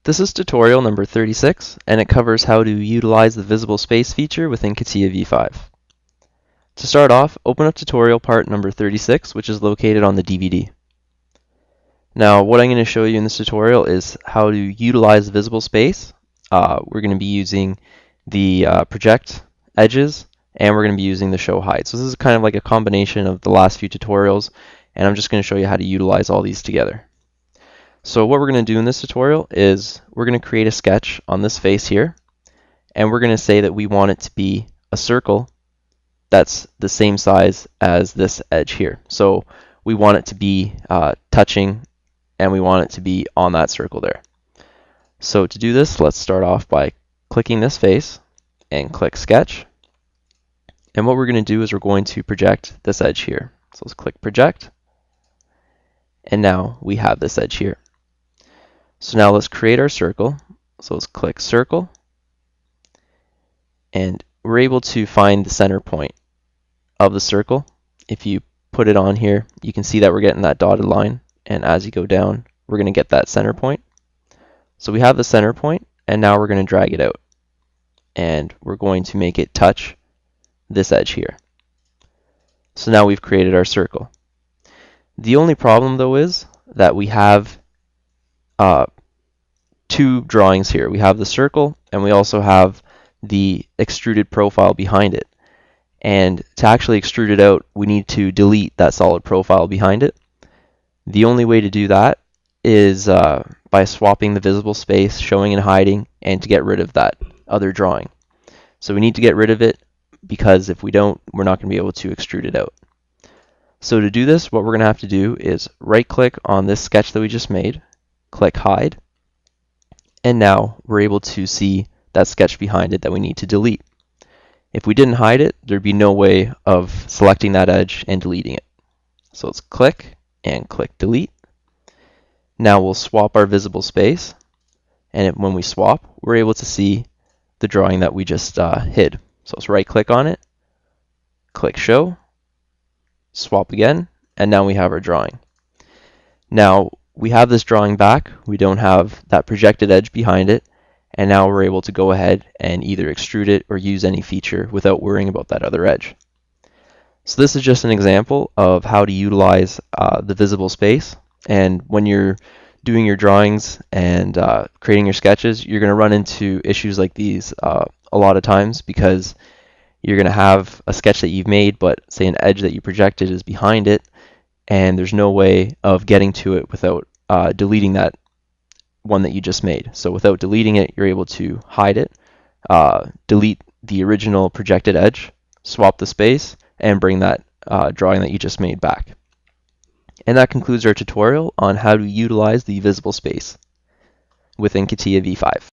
This is tutorial number 36, and it covers how to utilize the visible space feature within CATIA V5. To start off, open up tutorial part number 36, which is located on the DVD. Now, what I'm going to show you in this tutorial is how to utilize visible space. We're going to be using the project edges, and we're going to be using the show height. So this is kind of like a combination of the last few tutorials, and I'm just going to show you how to utilize all these together. So what we're going to do in this tutorial is we're going to create a sketch on this face here, and we're going to say that we want it to be a circle that's the same size as this edge here. So we want it to be touching, and we want it to be on that circle there. So to do this, let's start off by clicking this face and click Sketch. And what we're going to do is we're going to project this edge here. So let's click Project, and now we have this edge here. So now let's create our circle. So let's click Circle, and we're able to find the center point of the circle. If you put it on here, you can see that we're getting that dotted line, and as you go down, we're going to get that center point. So we have the center point, and now we're going to drag it out, and we're going to make it touch this edge here. So now we've created our circle. The only problem though is that we have two drawings here. We have the circle, and we also have the extruded profile behind it. And to actually extrude it out, we need to delete that solid profile behind it. The only way to do that is by swapping the visible space, showing and hiding, and to get rid of that other drawing. So we need to get rid of it, because if we don't, we're not going to be able to extrude it out. So to do this, what we're going to have to do is right-click on this sketch that we just made, click Hide, and now we're able to see that sketch behind it that we need to delete. If we didn't hide it, there'd be no way of selecting that edge and deleting it. So let's click and click Delete. Now we'll swap our visible space, and when we swap, we're able to see the drawing that we just hid. So let's right-click on it, click Show, swap again, and now we have our drawing. Now we have this drawing back, we don't have that projected edge behind it, and now we're able to go ahead and either extrude it or use any feature without worrying about that other edge. So this is just an example of how to utilize the visible space, and when you're doing your drawings and creating your sketches, you're going to run into issues like these a lot of times, because you're going to have a sketch that you've made, but say an edge that you projected is behind it, and there's no way of getting to it without deleting that one that you just made. So without deleting it, you're able to hide it, delete the original projected edge, swap the space, and bring that drawing that you just made back. And that concludes our tutorial on how to utilize the visible space within CATIA V5.